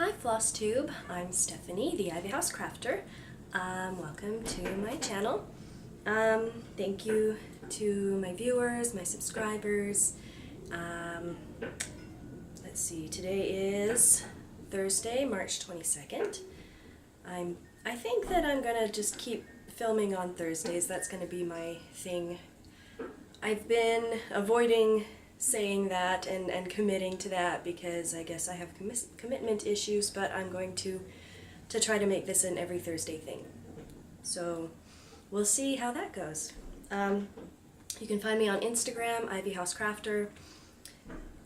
Hi Flosstube, I'm Stephanie, the Ivy House Crafter. Welcome to my channel. Thank you to my viewers, my subscribers. Let's see, today is Thursday, March 22nd. I think that I'm gonna just keep filming on Thursdays. That's gonna be my thing. I've been avoiding saying that and committing to that because I guess I have commitment issues, but I'm going to try to make this an every Thursday thing. So we'll see how that goes. You can find me on Instagram, Ivy House Crafter,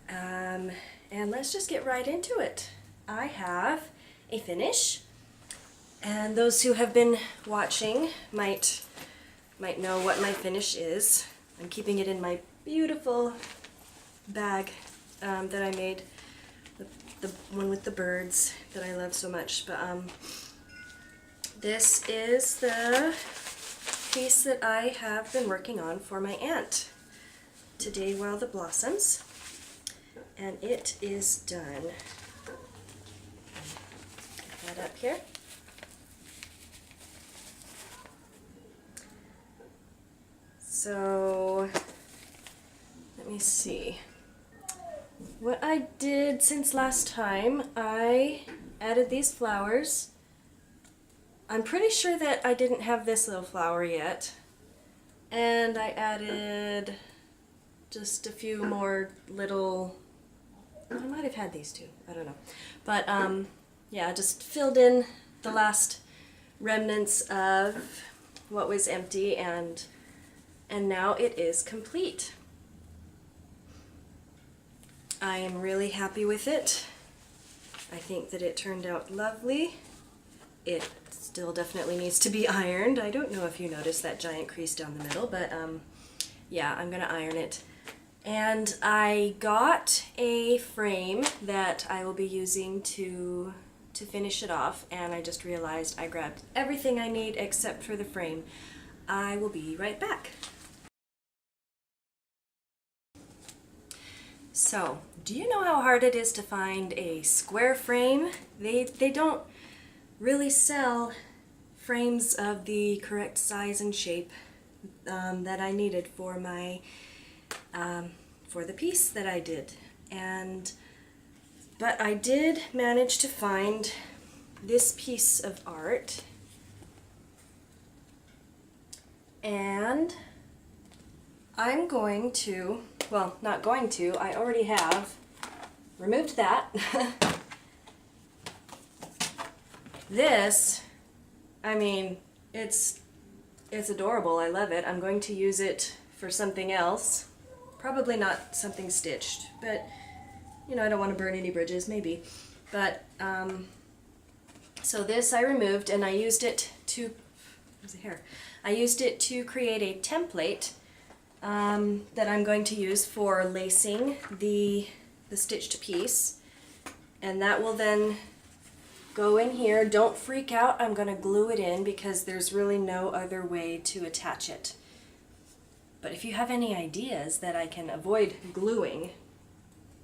and let's just get right into it. I have a finish, and those who have been watching might know what my finish is. I'm keeping it in my beautiful bag that I made, the one with the birds that I love so much. But this is the piece that I have been working on for my aunt today while the blossoms, and it is done. Get that up here. So let me see. What I did since last time, I added these flowers. I'm pretty sure that I didn't have this little flower yet. And I added just a few more little, I might have had these two, I don't know. But yeah, just filled in the last remnants of what was empty, and now it is complete. I am really happy with it. I think that it turned out lovely. It still definitely needs to be ironed. I don't know if you noticed that giant crease down the middle, but yeah, I'm gonna iron it. And I got a frame that I will be using to finish it off, and I just realized I grabbed everything I need except for the frame. I will be right back. So, do you know how hard it is to find a square frame? They don't really sell frames of the correct size and shape that I needed for my for the piece that I did. But I did manage to find this piece of art, and I'm going to, well, not going to, I already have removed that. This, I mean, it's adorable. I love it. I'm going to use it for something else. Probably not something stitched, but you know, I don't want to burn any bridges, maybe. But so this I removed, and I used it to, where's the hair? I used it to create a template that I'm going to use for lacing the stitched piece, and that will then go in here. Don't freak out, I'm going to glue it in because there's really no other way to attach it. But if you have any ideas that I can avoid gluing,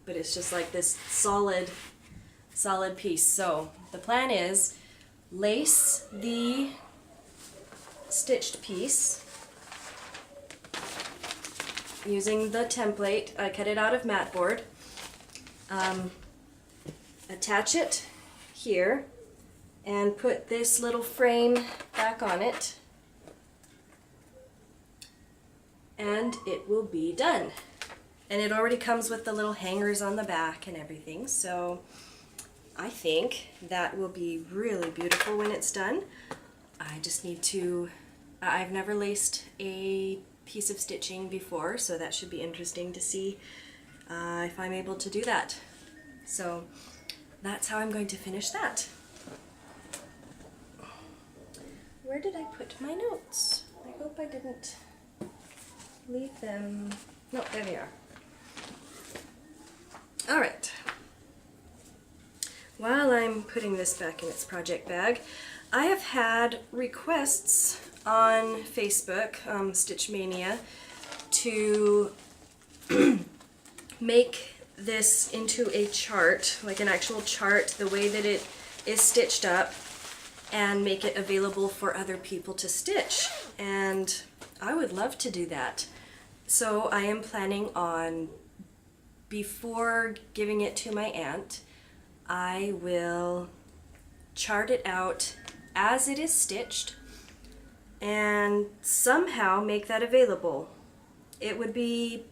but it's just like this solid piece. So the plan is lace the stitched piece using the template. I cut it out of mat board. Attach it here and put this little frame back on it, and it will be done. And it already comes with the little hangers on the back and everything, so I think that will be really beautiful when it's done. I just need to, I've never laced a piece of stitching before, so that should be interesting to see if I'm able to do that. So that's how I'm going to finish that. Where did I put my notes? I hope I didn't leave them. No, there they are. Alright. While I'm putting this back in its project bag, I have had requests on Facebook, Stitch Mania, to make this into a chart, like an actual chart, the way that it is stitched up, and make it available for other people to stitch. And I would love to do that. So I am planning on, before giving it to my aunt, I will chart it out as it is stitched and somehow make that available. It would be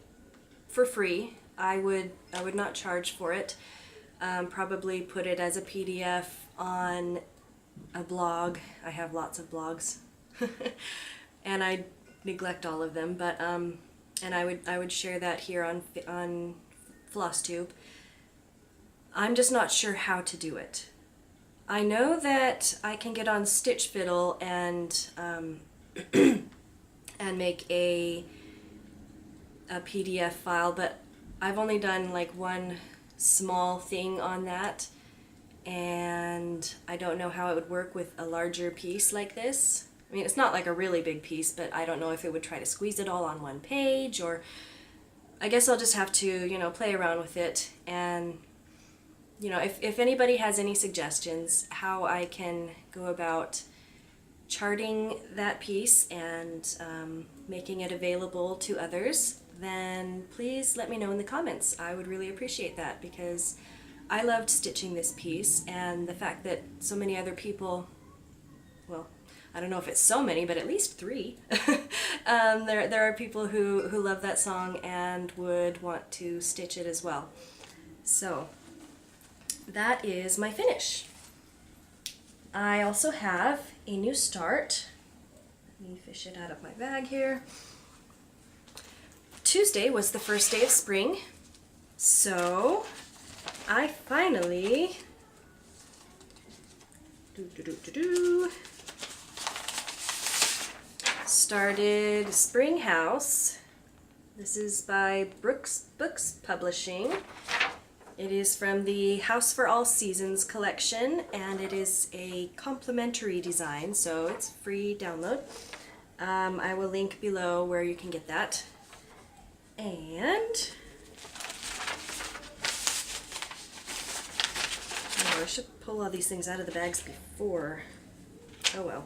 for free. I would not charge for it. Probably put it as a PDF on a blog. I have lots of blogs and I neglect all of them, but and I would share that here on Flosstube. I'm just not sure how to do it. I know that I can get on Stitch Fiddle and and make a PDF file, but I've only done like one small thing on that, and I don't know how it would work with a larger piece like this. I mean, it's not like a really big piece, but I don't know if it would try to squeeze it all on one page, or I guess I'll just have to, you know, play around with it. And, you know, if anybody has any suggestions how I can go about charting that piece and making it available to others, then please let me know in the comments. I would really appreciate that, because I loved stitching this piece, and the fact that so many other people, well, I don't know if it's so many, but at least 3. There are people who love that song and would want to stitch it as well. So that is my finish. I also have a new start. Let me fish it out of my bag here. Tuesday was the first day of spring, so I finally started Spring House. This is by Brooks Books Publishing. It is from the House for All Seasons collection, and it is a complimentary design, so it's free download. I will link below where you can get that. And oh, I should pull all these things out of the bags before. Oh well.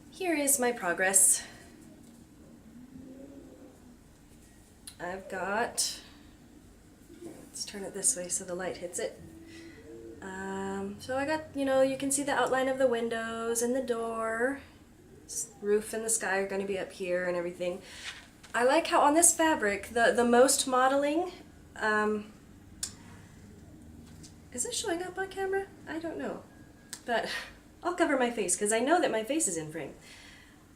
Here is my progress. I've got, let's turn it this way so the light hits it. So I got, you know, you can see the outline of the windows and the door. Roof and the sky are going to be up here and everything. I like how on this fabric, the most modeling, is it showing up on camera? I don't know. But I'll cover my face because I know that my face is in frame.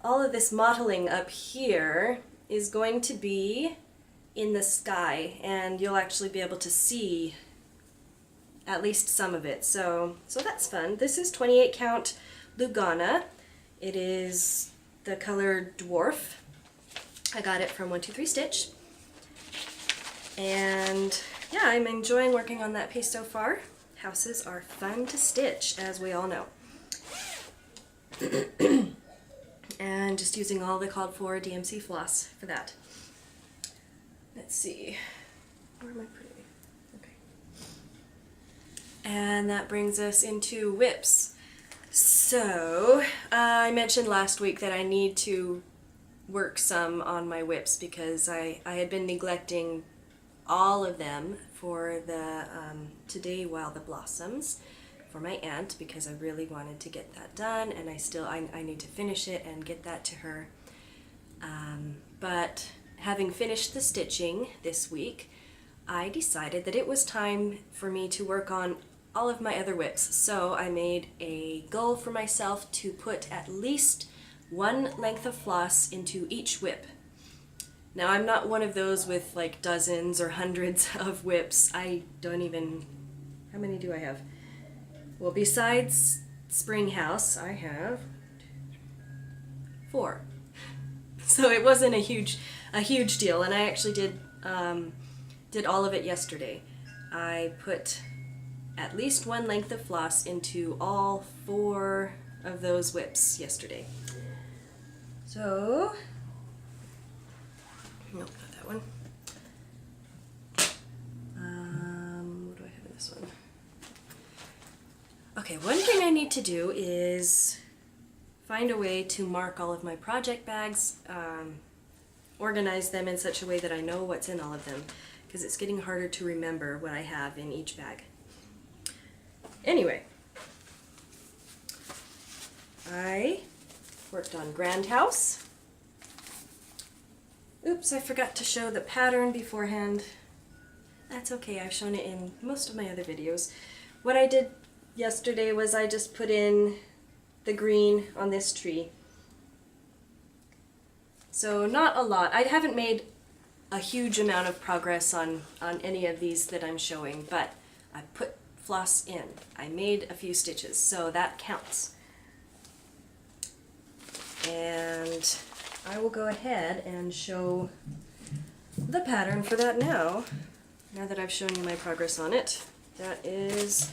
All of this modeling up here is going to be in the sky, and you'll actually be able to see at least some of it. So that's fun. This is 28 count Lugana. It is the color Dwarf. I got it from 123 Stitch. And yeah, I'm enjoying working on that piece so far. Houses are fun to stitch, as we all know. And just using all the called for DMC floss for that. Let's see. Where am I putting it? Okay. And that brings us into whips. So, I mentioned last week that I need to work some on my whips because I had been neglecting all of them for the Today While the Blossoms for my aunt, because I really wanted to get that done, and I need to finish it and get that to her. But having finished the stitching this week, I decided that it was time for me to work on all of my other whips. So I made a goal for myself to put at least one length of floss into each whip. Now, I'm not one of those with like dozens or hundreds of whips. I don't even, how many do I have? Well, besides Spring House, I have 4. So it wasn't a huge deal, and I actually did all of it yesterday. I put at least one length of floss into all 4 of those whips yesterday. So, nope, not that one. this one. Okay, one thing I need to do is find a way to mark all of my project bags, organize them in such a way that I know what's in all of them, because it's getting harder to remember what I have in each bag. Anyway, I worked on Grand House. Oops, I forgot to show the pattern beforehand. That's okay, I've shown it in most of my other videos. What I did yesterday was I just put in the green on this tree. So not a lot. I haven't made a huge amount of progress on any of these that I'm showing, but I put floss in. I made a few stitches, so that counts. And I will go ahead and show the pattern for that now that I've shown you my progress on it. That is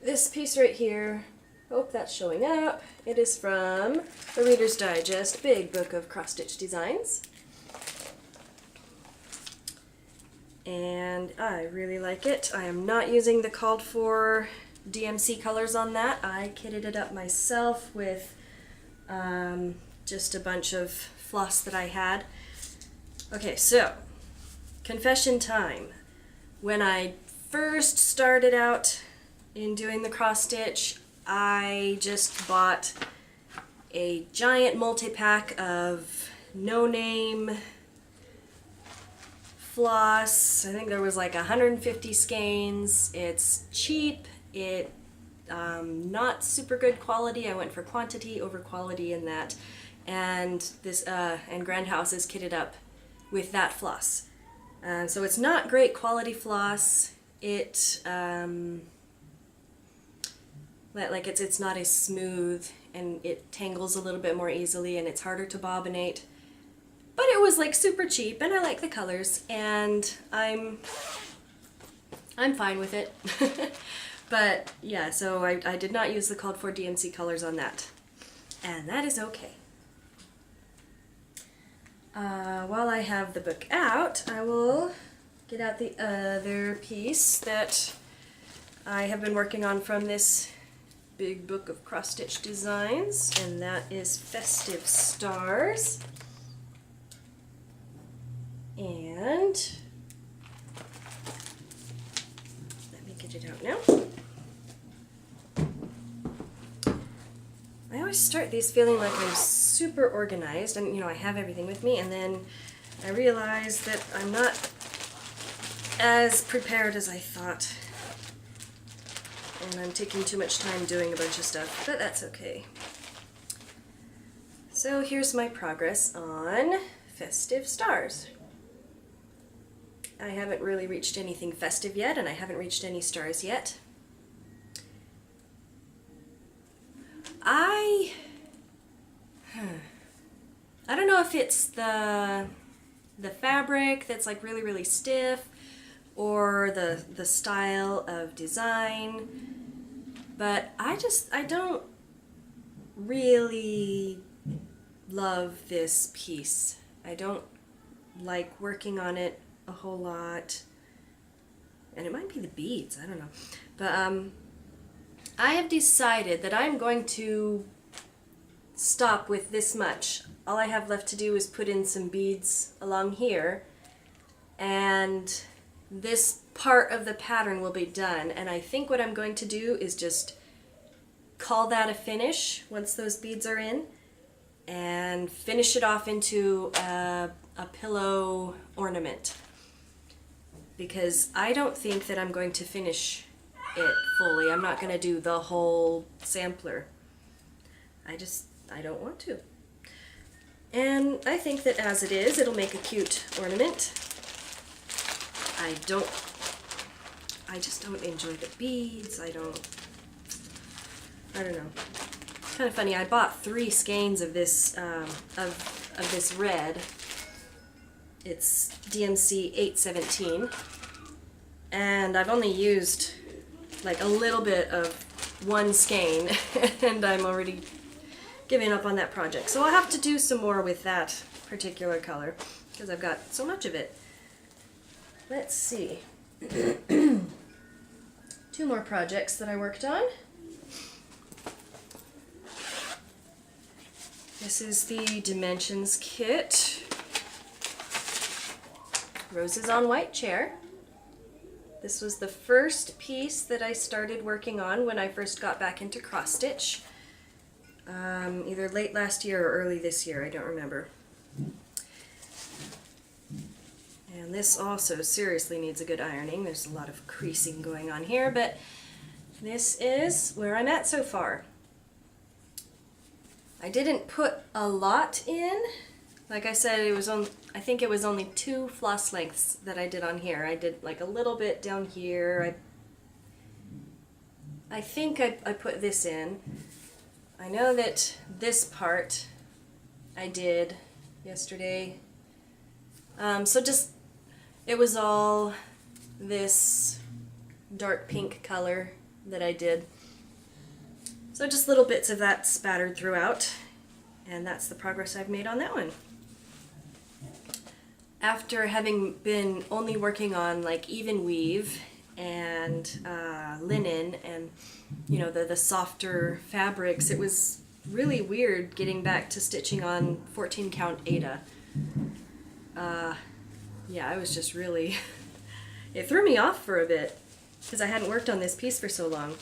this piece right here. Hope that's showing up. It is from the Reader's Digest Big Book of Cross-Stitch Designs. And I really like it. I am not using the called for DMC colors on that. I kitted it up myself with just a bunch of floss that I had. Okay, so confession time. When I first started out in doing the cross stitch, I just bought a giant multi-pack of no-name floss. I think there was like 150 skeins. It's cheap. Not super good quality. I went for quantity over quality in that. And this and Grand House is kitted up with that floss. So it's not great quality floss. It's not as smooth, and it tangles a little bit more easily, and it's harder to bobbinate. But it was like super cheap, and I like the colors, and I'm fine with it. But yeah, so I did not use the called for DMC colors on that, and that is okay. While I have the book out, I will get out the other piece that I have been working on from this Big Book of Cross-Stitch Designs, and that is Festive Stars. And let me get it out now. I always start these feeling like I'm super organized, and I have everything with me, and then I realize that I'm not as prepared as I thought, and I'm taking too much time doing a bunch of stuff, but that's okay. So here's my progress on Festive Stars. I haven't really reached anything festive yet, and I haven't reached any stars yet. I don't know if it's the fabric that's like really, really stiff, or the style of design, but I don't really love this piece. I don't like working on it a whole lot, and it might be the beads, I don't know, but I have decided that I'm going to stop with this much. All I have left to do is put in some beads along here, and this part of the pattern will be done, and I think what I'm going to do is just call that a finish once those beads are in, and finish it off into a pillow ornament, because I don't think that I'm going to finish it fully. I'm not going to do the whole sampler. I don't want to. And I think that as it is, it'll make a cute ornament. I just don't enjoy the beads. I don't know. It's kind of funny. I bought 3 skeins of this of this red. It's DMC 817, and I've only used like a little bit of one skein, and I'm already giving up on that project. So I'll have to do some more with that particular color because I've got so much of it. Let's see. Two more projects that I worked on. This is the Dimensions kit. Roses on White Chair. This was the first piece that I started working on when I first got back into cross stitch. Either late last year or early this year, I don't remember. And this also seriously needs a good ironing. There's a lot of creasing going on here, but this is where I'm at so far. I didn't put a lot in. Like I said, it was I think it was only 2 floss lengths that I did on here. I did like a little bit down here. I think I put this in. I know that this part I did yesterday. So just, it was all this dark pink color that I did. So just little bits of that spattered throughout, and that's the progress I've made on that one. After having been only working on like even weave and linen and the softer fabrics, it was really weird getting back to stitching on 14 count Aida. Yeah, I was just really, it threw me off for a bit because I hadn't worked on this piece for so long.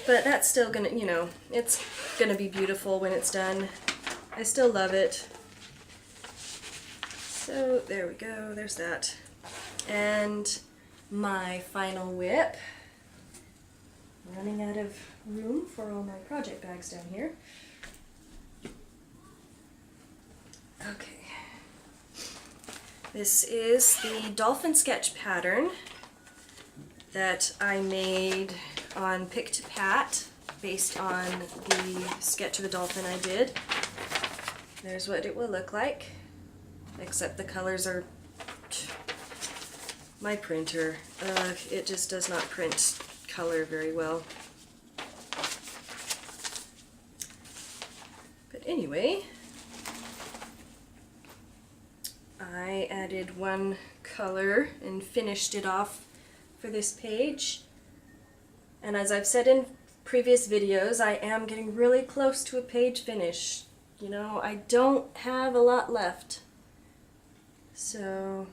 But that's still gonna, it's gonna be beautiful when it's done. I still love it. So there we go, there's that. And my final whip. I'm running out of room for all my project bags down here. Okay. This is the Dolphin sketch pattern that I made on Pick to Pat based on the sketch of a dolphin I did. There's what it will look like, except the colors are my printer. It just does not print color very well. But anyway, I added one color and finished it off for this page. And as I've said in previous videos, I am getting really close to a page finish. I don't have a lot left. So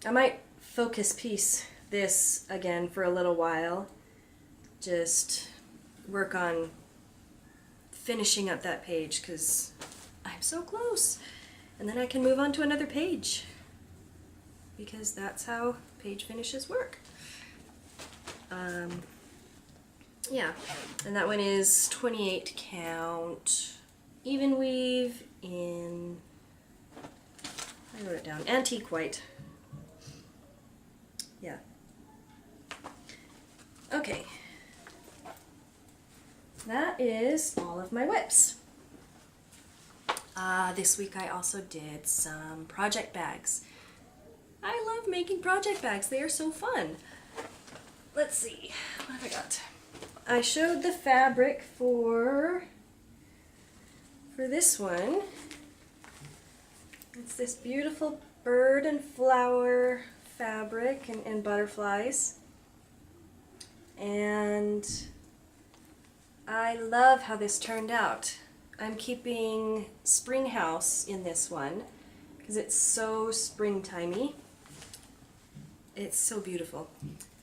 I might focus piece this again for a little while. Just work on finishing up that page because I'm so close. And then I can move on to another page because that's how page finishes work. Yeah, and that one is 28 count even weave in, I wrote it down, antique white. Yeah. Okay. That is all of my whips. This week I also did some project bags. I love making project bags. They are so fun. Let's see, what have I got? I showed the fabric for this one. It's this beautiful bird and flower fabric and butterflies. And I love how this turned out. I'm keeping Spring House in this one because it's so springtimey. It's so beautiful.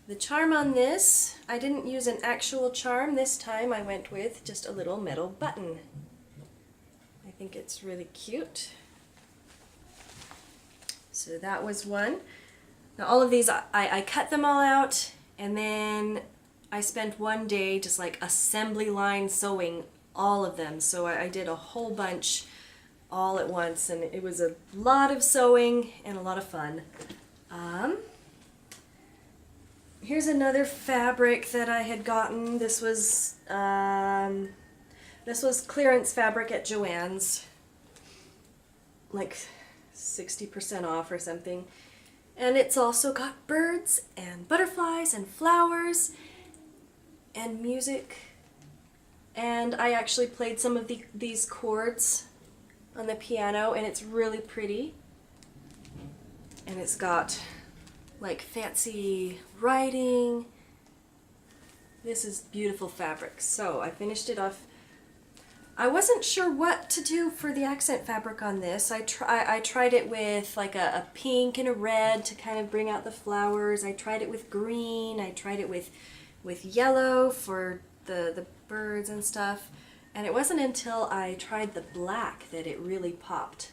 The charm on this, I didn't use an actual charm this time. I went with just a little metal button. I think it's really cute. So that was one. Now all of these, I cut them all out and then I spent one day just like assembly line sewing all of them. So I did a whole bunch all at once and it was a lot of sewing and a lot of fun. Here's another fabric that I had gotten. This was clearance fabric at Joann's, like 60% off or something. And it's also got birds and butterflies and flowers and music. And I actually played some of these chords on the piano and it's really pretty. and it's got like fancy writing. This is beautiful fabric. So I finished it off. I wasn't sure what to do for the accent fabric on this. I tried it with like a pink and a red to kind of bring out the flowers. I tried it with green. I tried it with yellow for the birds and stuff. And it wasn't until I tried the black that it really popped.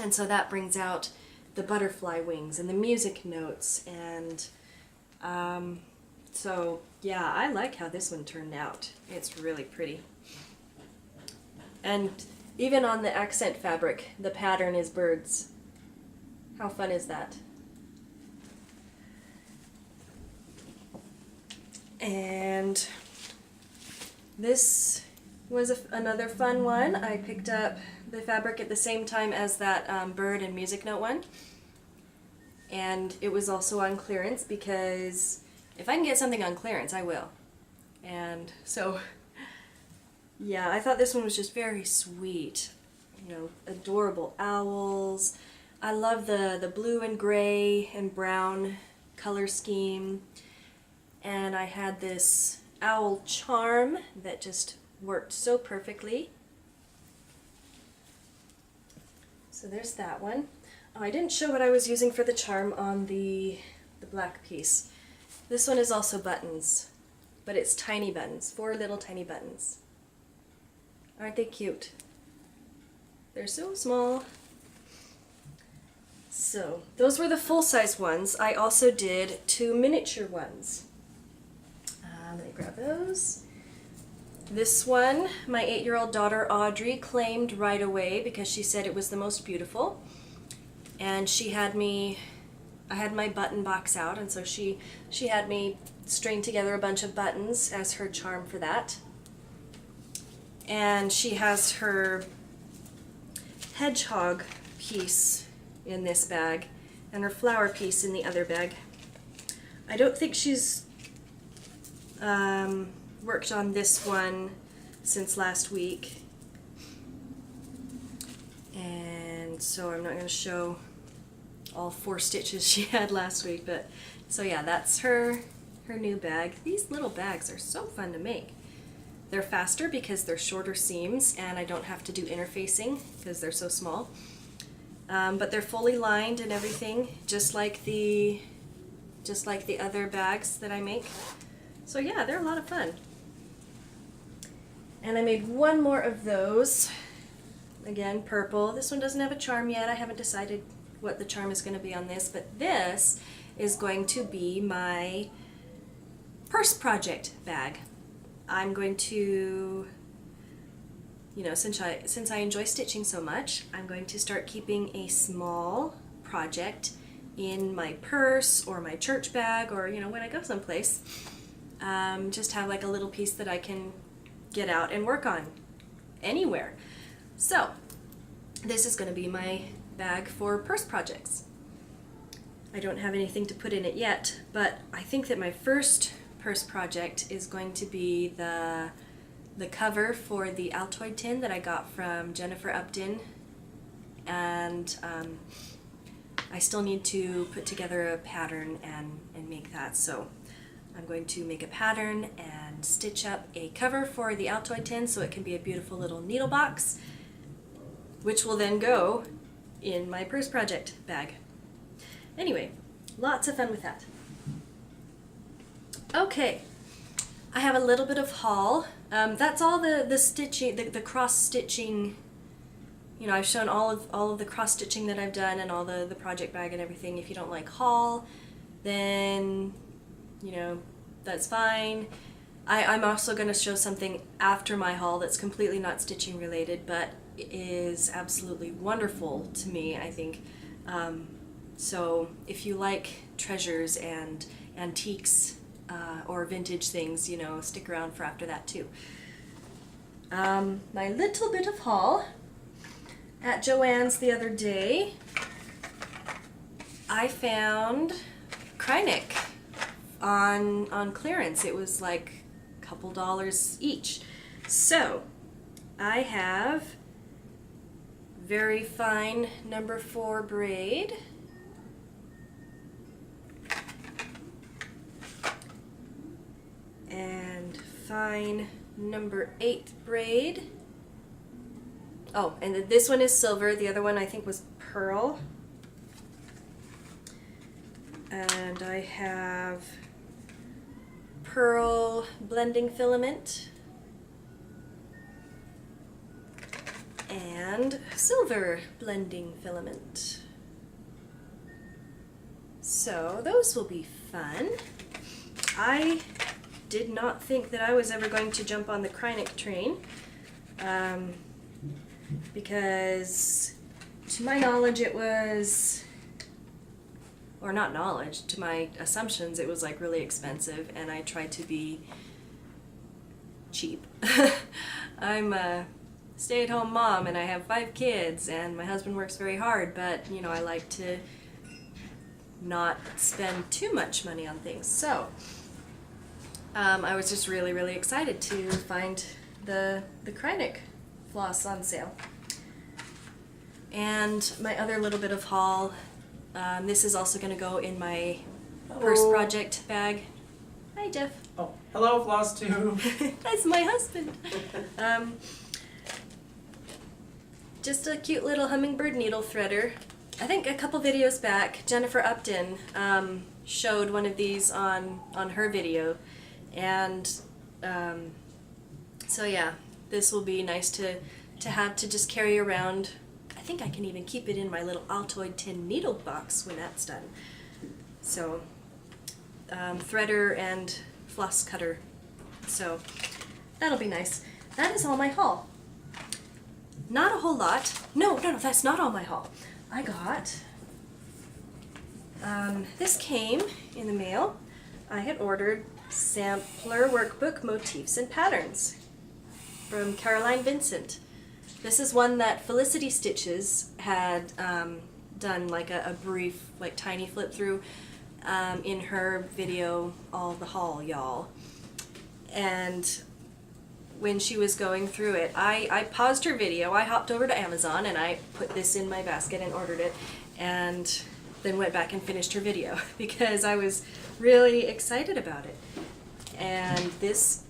And so that brings out the butterfly wings and the music notes. And so yeah, I like how this one turned out. It's really pretty. And even on the accent fabric, the pattern is birds. How fun is that? And this was another fun one. I picked up the fabric at the same time as that bird and music note one. And it was also on clearance because if I can get something on clearance, I will. And so yeah, I thought this one was just very sweet. You know, adorable owls. I love the blue and gray and brown color scheme. And I had this owl charm that just worked so perfectly. So there's that one. Oh, I didn't show what I was using for the charm on the black piece. This one is also buttons, but it's tiny buttons, 4 little tiny buttons. Aren't they cute? They're so small. So those were the full-size ones. I also did 2 miniature ones. Let me grab those. This one, my 8-year-old daughter Audrey claimed right away because she said it was the most beautiful. And she had me, I had my button box out, and so she had me string together a bunch of buttons as her charm for that. And she has her hedgehog piece in this bag and her flower piece in the other bag. I don't think she's worked on this one since last week, and so I'm not going to show all 4 stitches she had last week, but so yeah, that's her new bag. These little bags are so fun to make. They're faster because they're shorter seams and I don't have to do interfacing because they're so small, but they're fully lined and everything, just like the other bags that I make. So yeah, they're a lot of fun. And I made one more of those. Again, purple. This one doesn't have a charm yet. I haven't decided what the charm is going to be on this, but this is going to be my purse project bag. I'm going to, you know, since I enjoy stitching so much, I'm going to start keeping a small project in my purse or my church bag, or, you know, when I go someplace. Just have like a little piece that I can get out and work on anywhere. So this is going to be my bag for purse projects. I don't have anything to put in it yet, but I think that my first purse project is going to be the cover for the Altoid tin that I got from Jennifer Upton, and I still need to put together a pattern and make that. So I'm going to make a pattern and stitch up a cover for the Altoid tin so it can be a beautiful little needle box, which will then go in my purse project bag. Anyway, lots of fun with that. Okay, I have a little bit of haul. That's all the stitching, the cross stitching. You know, I've shown all of the cross stitching that I've done and all the project bag and everything. If you don't like haul, then, you know, that's fine. I'm also going to show something after my haul that's completely not stitching related, but is absolutely wonderful to me, I think. So if you like treasures and antiques or vintage things, you know, stick around for after that too. My little bit of haul. At Joann's the other day, I found Krynic on clearance. It was like a couple dollars each. So I have very fine number 4 braid fine number 8 braid. Oh, and this one is silver. The other one I think was pearl. And I have pearl blending filament and silver blending filament. So those will be fun. I did not think that I was ever going to jump on the Kreinik train, because to my knowledge it was, or not knowledge, to my assumptions it was like really expensive, and I tried to be cheap. I'm a stay-at-home mom and I have 5 kids and my husband works very hard, but you know, I like to not spend too much money on things. So I was just really excited to find the Kreinik floss on sale. And my other little bit of haul, this is also going to go in my purse project bag. Hi, Jeff. Oh, hello, Flosstube. That's my husband. Just a cute little hummingbird needle threader. I think a couple videos back, Jennifer Upton showed one of these on her video, and so yeah, this will be nice to have to just carry around. I think I can even keep it in my little Altoid tin needle box when that's done. So threader and floss cutter, so that'll be nice. That is all my haul. Not a whole lot. No, that's not all my haul. I got, this came in the mail. I had ordered sampler workbook motifs and patterns from Caroline Vincent. This is one that Felicity Stitches had done like a brief, like tiny flip through in her video, All the Haul, Y'all. And when she was going through it, I paused her video, I hopped over to Amazon and I put this in my basket and ordered it, and then went back and finished her video because I was really excited about it. And this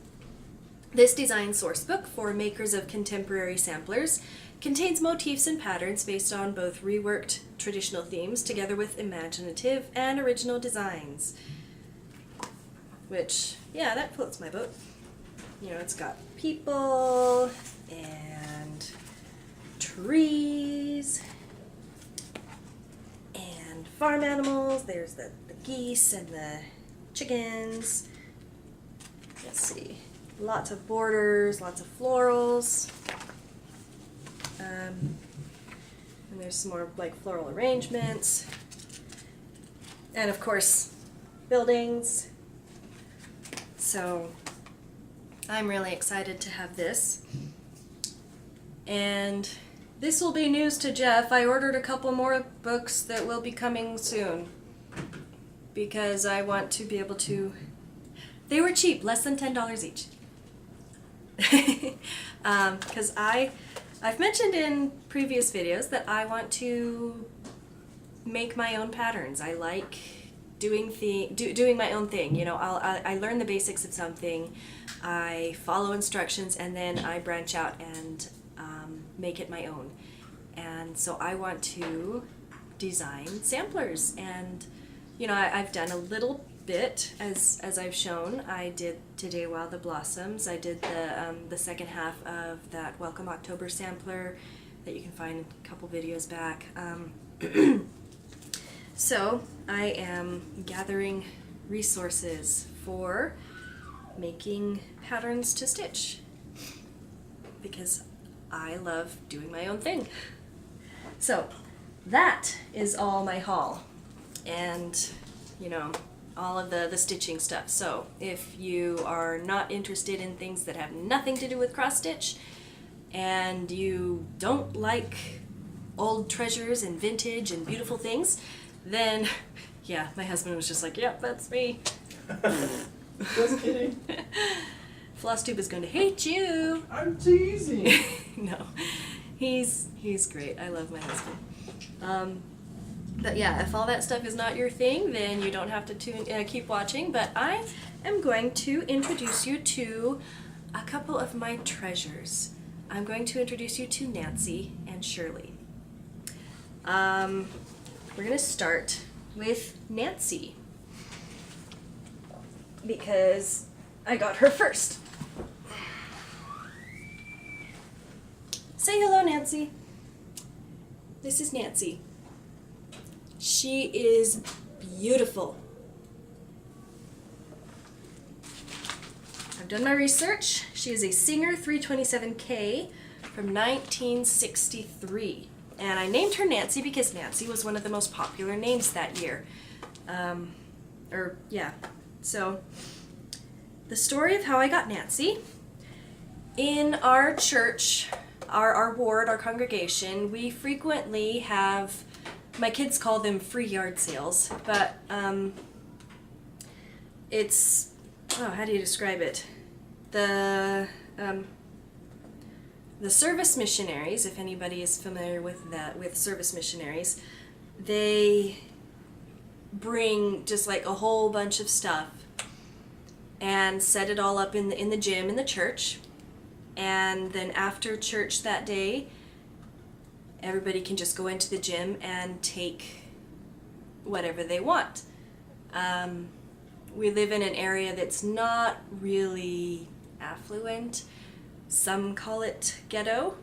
design source book for makers of contemporary samplers contains motifs and patterns based on both reworked traditional themes together with imaginative and original designs. Which, yeah, that floats my boat. You know, it's got people and trees and farm animals. There's the geese and the chickens. Let's see. Lots of borders, lots of florals. And there's some more like floral arrangements. And of course, buildings. So I'm really excited to have this. And this will be news to Jeff. I ordered a couple more books that will be coming soon because I want to be able to, they were cheap, less than $10 each. Because I've mentioned in previous videos that I want to make my own patterns. I like doing my own thing. You know, I learn the basics of something, I follow instructions, and then I branch out and make it my own. And so I want to design samplers, and you know, I've done a little bit as I've shown. I did Today While the Blossoms. I did the second half of that Welcome October sampler that you can find a couple videos back. So I am gathering resources for making patterns to stitch because I love doing my own thing. So that is all my haul, and you know, all of the stitching stuff. So if you are not interested in things that have nothing to do with cross stitch, and you don't like old treasures and vintage and beautiful things, then yeah, my husband was just like, yep, that's me. Just kidding. Flosstube is going to hate you. I'm teasing. No, he's great. I love my husband. But yeah, if all that stuff is not your thing, then you don't have to keep watching. But I am going to introduce you to a couple of my treasures. I'm going to introduce you to Nancy and Shirley. We're going to start with Nancy because I got her first. Say hello, Nancy. This is Nancy. She is beautiful. I've done my research. She is a Singer 327K from 1963. And I named her Nancy because Nancy was one of the most popular names that year. So, the story of how I got Nancy. In our church, our ward, our congregation, we frequently have, my kids call them free yard sales, but it's, how do you describe it? The service missionaries, if anybody is familiar with that, with service missionaries, they bring just like a whole bunch of stuff and set it all up in the gym in the church, and then after church that day, everybody can just go into the gym and take whatever they want. We live in an area that's not really affluent. Some call it ghetto.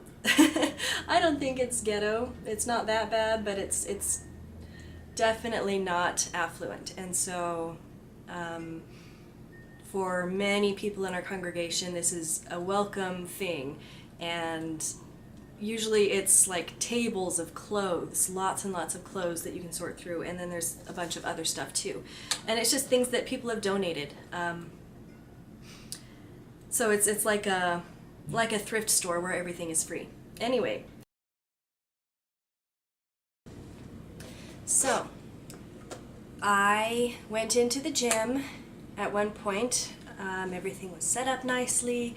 I don't think it's ghetto. It's not that bad, but it's definitely not affluent. And so for many people in our congregation, this is a welcome thing. And usually it's like tables of clothes, lots and lots of clothes that you can sort through, and then there's a bunch of other stuff too. And it's just things that people have donated. So it's like a thrift store where everything is free. Anyway, so I went into the gym at one point. Everything was set up nicely.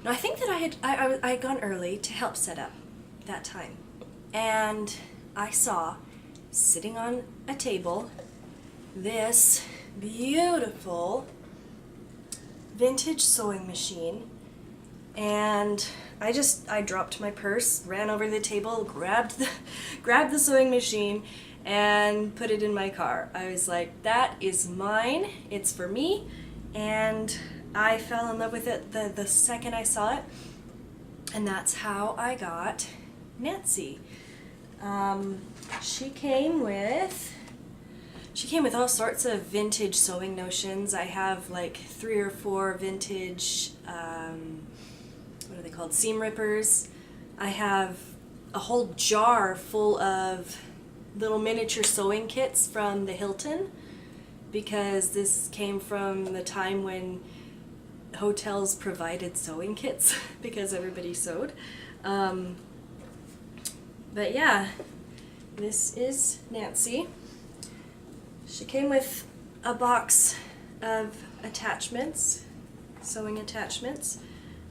No, I think that I had gone early to help set up that time. And I saw, sitting on a table, this beautiful vintage sewing machine. And I dropped my purse, ran over to the table, grabbed the sewing machine, and put it in my car. I was like, that is mine, it's for me, and I fell in love with it the second I saw it, and that's how I got Nancy. She came with all sorts of vintage sewing notions. I have like 3 or 4 vintage, what are they called, seam rippers. I have a whole jar full of little miniature sewing kits from the Hilton, because this came from the time when hotels provided sewing kits because everybody sewed. But yeah, this is Nancy. She came with a box of attachments, sewing attachments.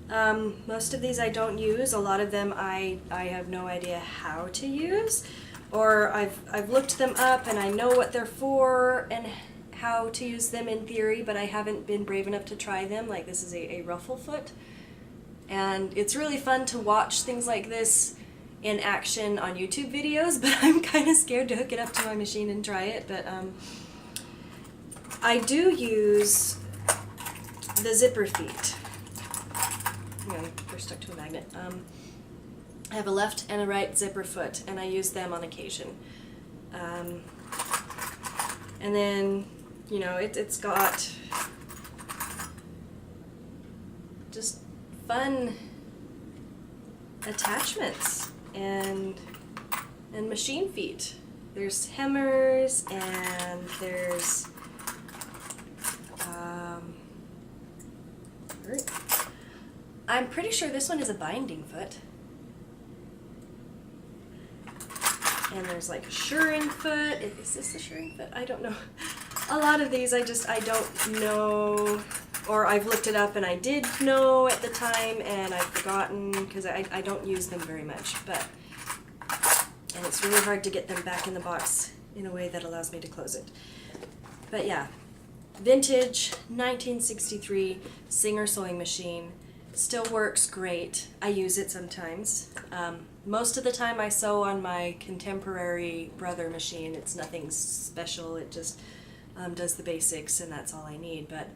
Most of these I don't use. A lot of them I have no idea how to use, or I've looked them up and I know what they're for and how to use them in theory, but I haven't been brave enough to try them. Like, this is a ruffle foot, and it's really fun to watch things like this in action on YouTube videos, but I'm kind of scared to hook it up to my machine and try it. But I do use the zipper feet. They're stuck to a magnet. I have a left and a right zipper foot, and I use them on occasion. And then, you know, it's got just fun attachments and machine feet. There's hemmers, and there's I'm pretty sure this one is a binding foot. And there's like a shirring foot. Is this the shirring foot? I don't know. A lot of these I don't know, or I've looked it up and I did know at the time and I've forgotten because I don't use them very much. And it's really hard to get them back in the box in a way that allows me to close it. But yeah, vintage 1963 Singer sewing machine. Still works great. I use it sometimes. Most of the time I sew on my contemporary Brother machine. It's nothing special. It just does the basics, and that's all I need. But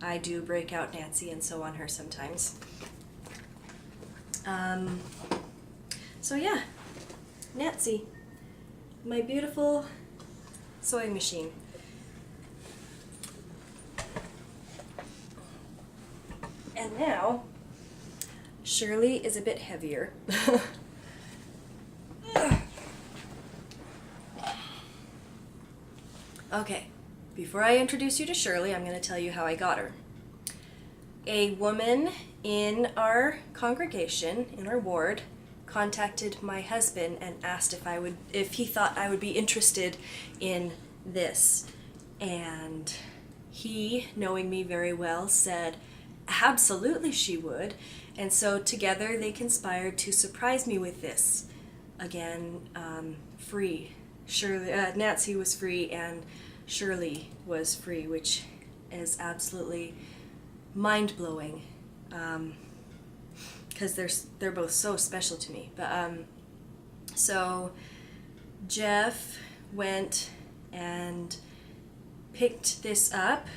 I do break out Nancy and sew on her sometimes. So yeah, Nancy, my beautiful sewing machine. And now, Shirley is a bit heavier. Okay, before I introduce you to Shirley, I'm going to tell you how I got her. A woman in our congregation, in our ward, contacted my husband and asked if he thought I would be interested in this. And he, knowing me very well, said absolutely she would. And so together they conspired to surprise me with this. Again, free. Shirley, Nancy was free and Shirley was free, which is absolutely mind-blowing, because they're both so special to me. But so Jeff went and picked this up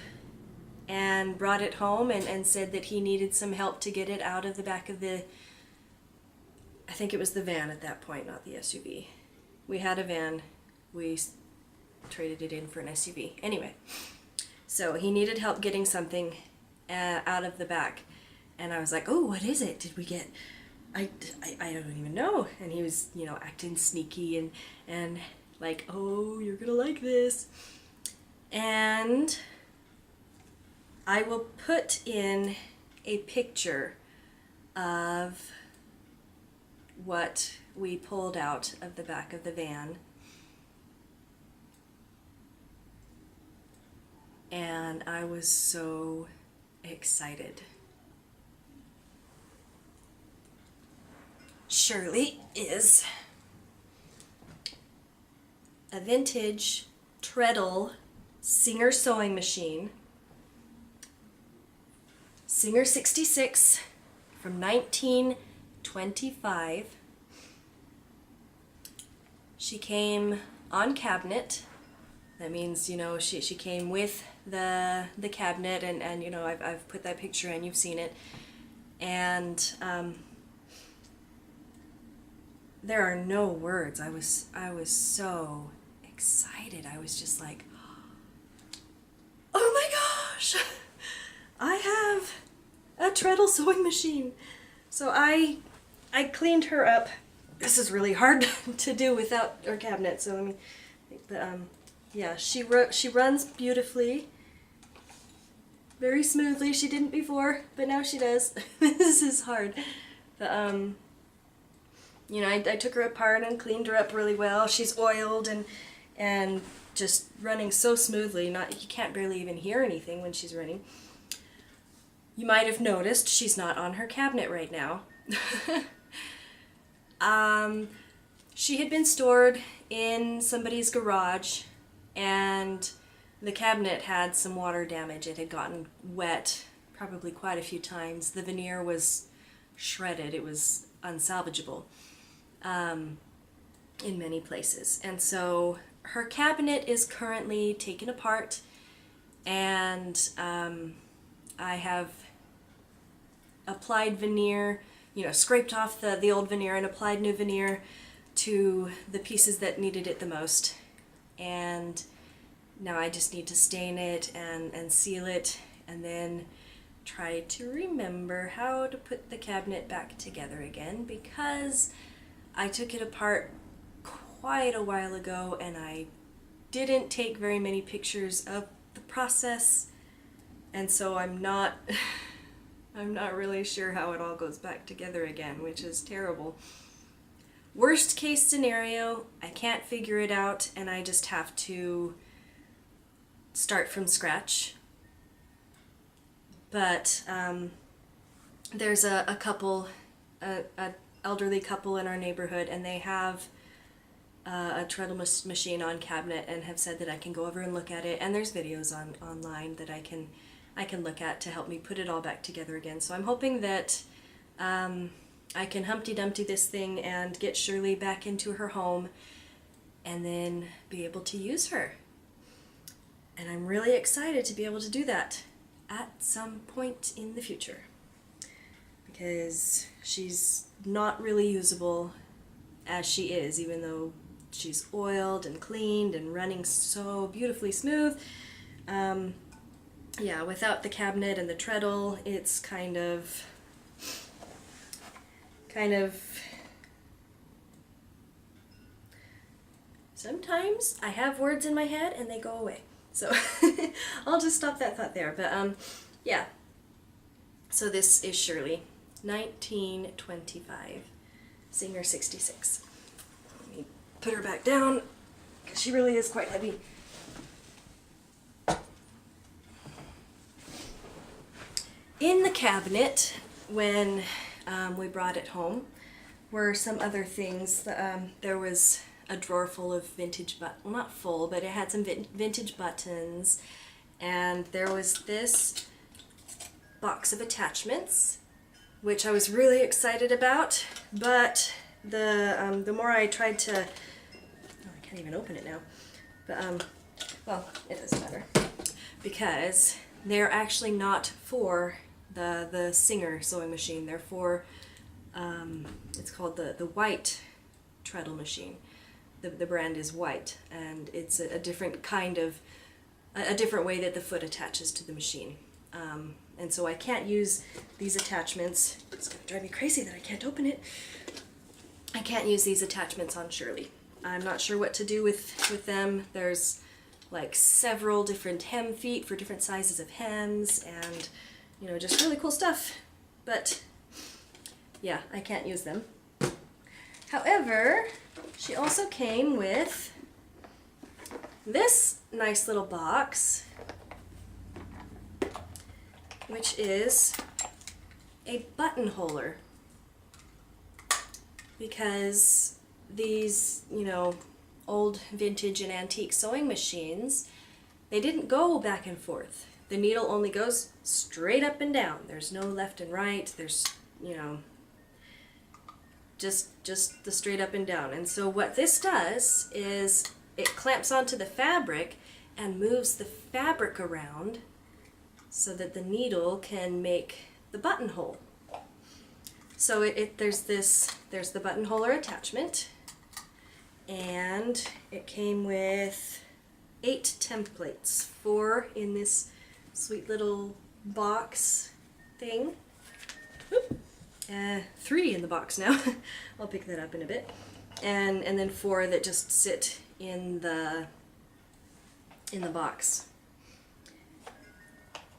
and brought it home and said that he needed some help to get it out of the back of the, I think it was the van at that point, not the SUV. We had a van. We traded it in for an SUV. Anyway, so he needed help getting something out of the back. And I was like, oh, what is it? Did we get, I don't even know. And he was, acting sneaky and like, oh, you're gonna like this. And I will put in a picture of what we pulled out of the back of the van. And I was so excited. Shirley is a vintage treadle Singer sewing machine. Singer 66 from 1925. She came on cabinet. That means, she came with the cabinet, and I've put that picture in, you've seen it. And there are no words. I was so excited. I was just like, oh my gosh, I have a treadle sewing machine. So I cleaned her up. This is really hard to do without our cabinet, so let me think. Yeah, she runs beautifully, very smoothly. She didn't before, but now she does. This is hard. But, I took her apart and cleaned her up really well. She's oiled and just running so smoothly. You can't barely even hear anything when she's running. You might have noticed she's not on her cabinet right now. She had been stored in somebody's garage, and the cabinet had some water damage. It had gotten wet probably quite a few times. The veneer was shredded. It was unsalvageable in many places. And so her cabinet is currently taken apart, and I have applied veneer, scraped off the old veneer and applied new veneer to the pieces that needed it the most. And now I just need to stain it and seal it, and then try to remember how to put the cabinet back together again, because I took it apart quite a while ago and I didn't take very many pictures of the process, and so I'm not really sure how it all goes back together again, which is terrible. Worst case scenario, I can't figure it out and I just have to start from scratch. But there's a couple, an elderly couple in our neighborhood, and they have a treadle machine on cabinet and have said that I can go over and look at it, and there's videos online that I can look at to help me put it all back together again. So I'm hoping that I can Humpty Dumpty this thing and get Shirley back into her home and then be able to use her. And I'm really excited to be able to do that at some point in the future, because she's not really usable as she is, even though she's oiled and cleaned and running so beautifully smooth. Yeah, without the cabinet and the treadle, it's kind of sometimes I have words in my head and they go away. So I'll just stop that thought there. But yeah. So this is Shirley, 1925, Singer 66. Let me put her back down because she really is quite heavy. In the cabinet, when we brought it home, were some other things. There was a drawer full of vintage well, not full, but it had some vintage buttons, and there was this box of attachments, which I was really excited about, but the more I tried to, I can't even open it now, but well, it doesn't matter, because they're actually not for the Singer sewing machine. They're for, it's called the white treadle machine. The brand is white, and it's a different kind of, a different way that the foot attaches to the machine. And so I can't use these attachments. It's going to drive me crazy that I can't open it. I can't use these attachments on Shirley. I'm not sure what to do with them. There's like several different hem feet for different sizes of hems, and you know, just really cool stuff. But yeah, I can't use them. However, she also came with this nice little box, which is a buttonholer, because these, you know, old vintage and antique sewing machines, they didn't go back and forth. The needle only goes straight up and down. There's no left and right. There's, you know, just the straight up and down. And so what this does is it clamps onto the fabric and moves the fabric around so that the needle can make the buttonhole. So there's the buttonholer attachment, and it came with 8 templates, 4 in this sweet little box thing. 3 in the box now. I'll pick that up in a bit. And then 4 that just sit in the box.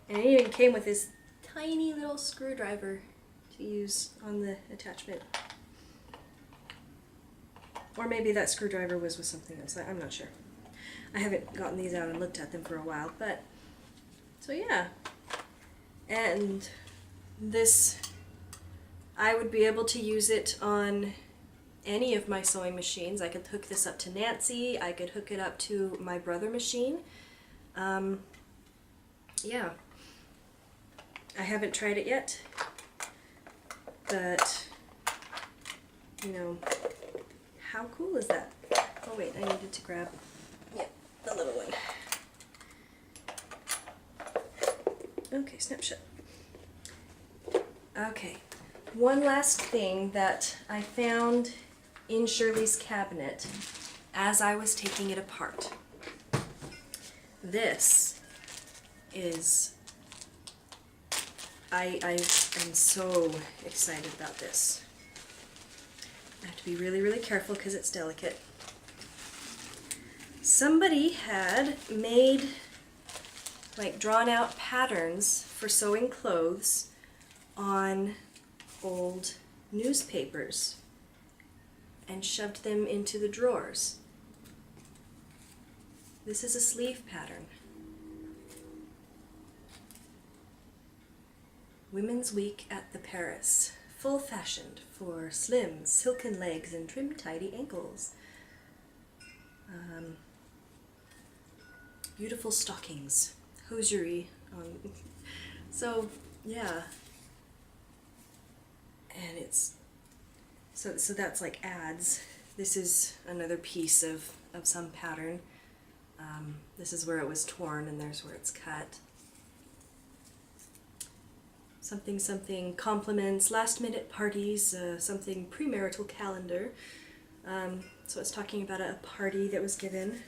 And it even came with this tiny little screwdriver to use on the attachment. Or maybe that screwdriver was with something else. I'm not sure. I haven't gotten these out and looked at them for a while, but so yeah. And this, I would be able to use it on any of my sewing machines. I could hook this up to Nancy. I could hook it up to my brother machine. Yeah. I haven't tried it yet, but you know, how cool is that? Oh wait, I needed to grab, yeah, the little one. Okay, snapshot. Okay, one last thing that I found in Shirley's cabinet as I was taking it apart. This is, I am so excited about this. I have to be really, really careful because it's delicate. Somebody had made like drawn out patterns for sewing clothes on old newspapers and shoved them into the drawers. This is a sleeve pattern. Women's Week at the Paris, full fashioned for slim, silken legs and trim, tidy ankles. Beautiful stockings, hosiery. So yeah, and it's so that's like ads. This is another piece of some pattern. This is where it was torn, and there's where it's cut. Something compliments, last minute parties, something premarital calendar. So it's talking about a party that was given.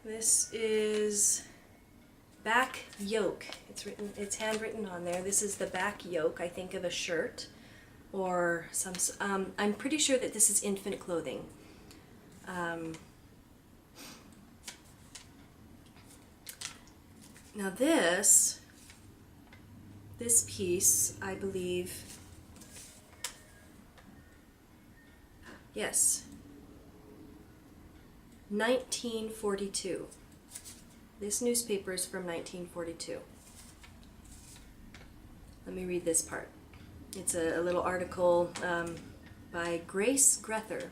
This is back yoke. It's handwritten on there. This is the back yoke, I think, of a shirt, or some. I'm pretty sure that this is infant clothing. Now this piece, I believe, yes, 1942. This newspaper is from 1942. Let me read this part. It's a little article by Grace Grether.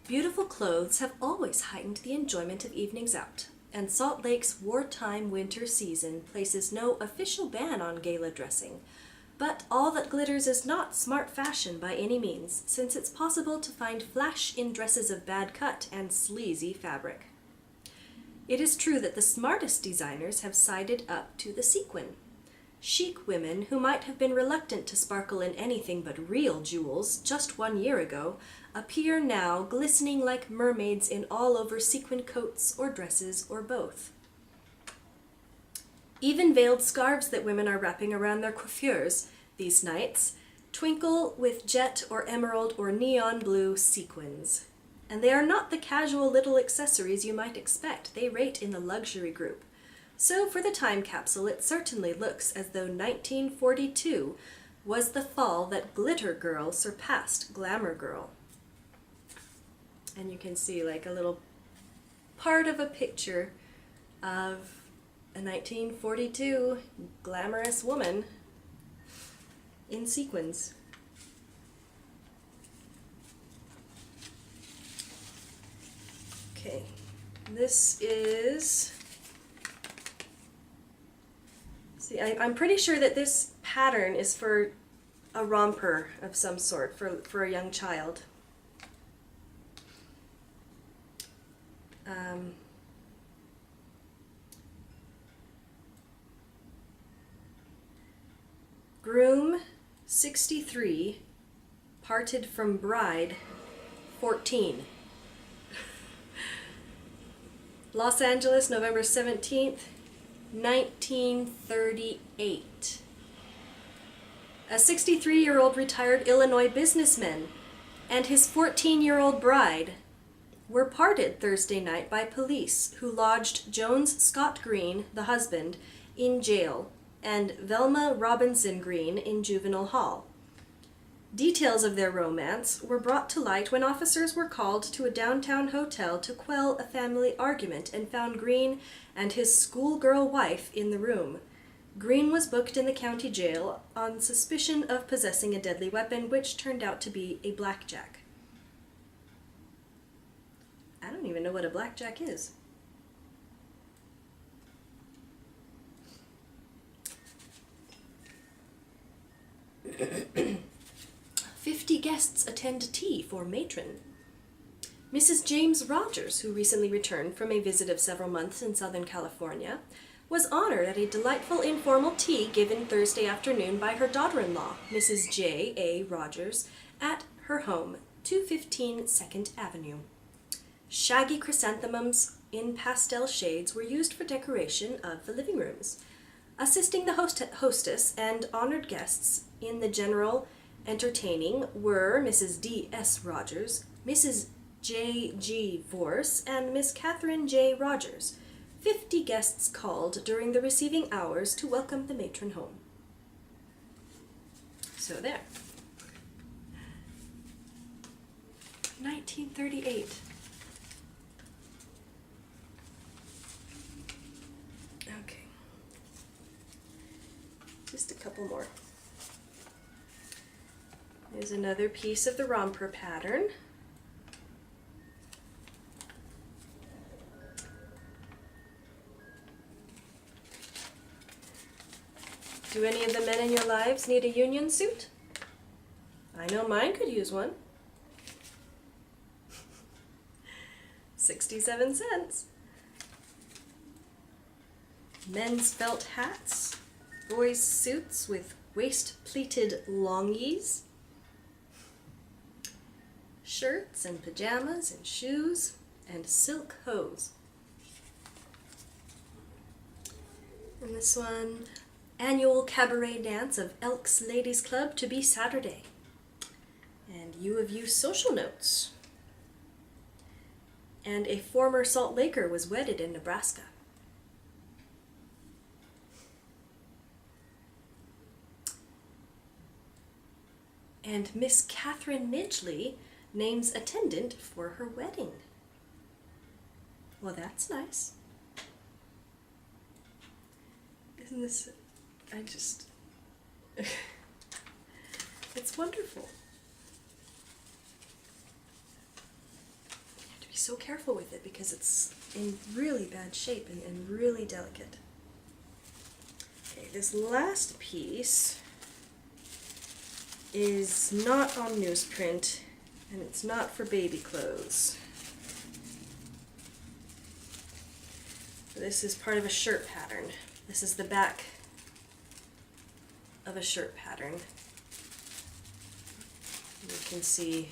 Beautiful clothes have always heightened the enjoyment of evenings out, and Salt Lake's wartime winter season places no official ban on gala dressing. But all that glitters is not smart fashion by any means, since it's possible to find flash in dresses of bad cut and sleazy fabric. It is true that the smartest designers have sided up to the sequin. Chic women who might have been reluctant to sparkle in anything but real jewels just 1 year ago appear now glistening like mermaids in all-over sequin coats or dresses or both. Even veiled scarves that women are wrapping around their coiffures these nights twinkle with jet or emerald or neon blue sequins. And they are not the casual little accessories you might expect. They rate in the luxury group. So for the time capsule, it certainly looks as though 1942 was the fall that Glitter Girl surpassed Glamour Girl. And you can see like a little part of a picture of a 1942 glamorous woman in sequins. Okay, this is... See, I'm pretty sure that this pattern is for a romper of some sort, for a young child. Groom 63 parted from bride 14. Los Angeles, November 17th, 1938. A 63-year-old retired Illinois businessman and his 14-year-old bride were parted Thursday night by police who lodged Jones Scott Green, the husband, in jail and Velma Robinson Green in juvenile hall. Details of their romance were brought to light when officers were called to a downtown hotel to quell a family argument and found Green and his schoolgirl wife in the room. Green was booked in the county jail on suspicion of possessing a deadly weapon, which turned out to be a blackjack. I don't even know what a blackjack is. "50 guests attend tea for matron." Mrs. James Rogers, who recently returned from a visit of several months in Southern California, was honored at a delightful informal tea given Thursday afternoon by her daughter-in-law, Mrs. J. A. Rogers, at her home, 215 2nd Avenue. Shaggy chrysanthemums in pastel shades were used for decoration of the living rooms. Assisting the hostess and honored guests in the general entertaining were Mrs. D. S. Rogers, Mrs. J. G. Vorse, and Miss Catherine J. Rogers. 50 guests called during the receiving hours to welcome the matron home. So there. 1938. Okay. Just a couple more. another piece of the romper pattern. Do any of the men in your lives need a union suit? I know mine could use one. 67 cents. Men's felt hats, boys' suits with waist-pleated longies, shirts and pajamas and shoes, and silk hose. And this one, annual cabaret dance of Elks Ladies Club to be Saturday. And U of U social notes. And a former Salt Laker was wedded in Nebraska. And Miss Catherine Midgley names attendant for her wedding. Well, that's nice. Isn't this, it's wonderful. You have to be so careful with it because it's in really bad shape and really delicate. Okay, this last piece is not on newsprint, and it's not for baby clothes. This is part of a shirt pattern. This is the back of a shirt pattern. You can see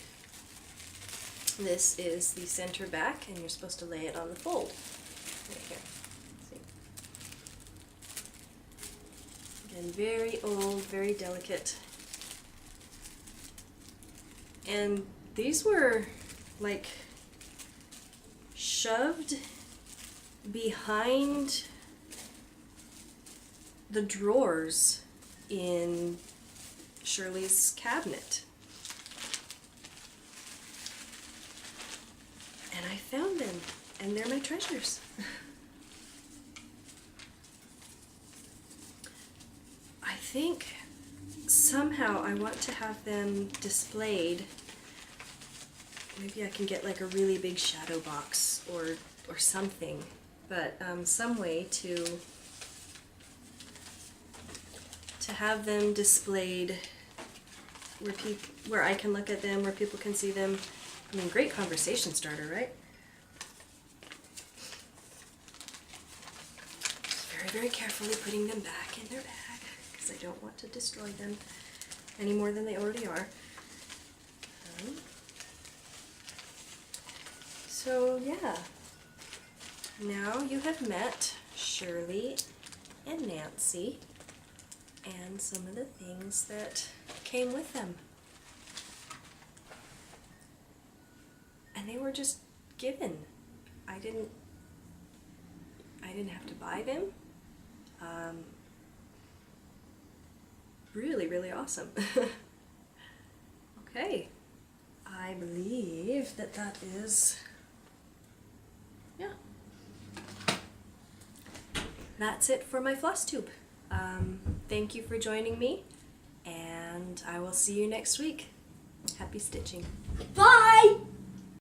this is the center back, and you're supposed to lay it on the fold. Right here. See? Again, very old, very delicate. And these were like shoved behind the drawers in Shirley's cabinet. And I found them, and they're my treasures. I think somehow I want to have them displayed. Maybe I can get like a really big shadow box or something, but some way to have them displayed where I can look at them, where people can see them. I mean, great conversation starter, right? Just very, very carefully putting them back in their bag because I don't want to destroy them any more than they already are. So yeah, now you have met Shirley and Nancy and some of the things that came with them. And they were just given. I didn't have to buy them. Really, really awesome. Okay, I believe that is, yeah. That's it for my Flosstube. Thank you for joining me, and I will see you next week. Happy stitching. Bye!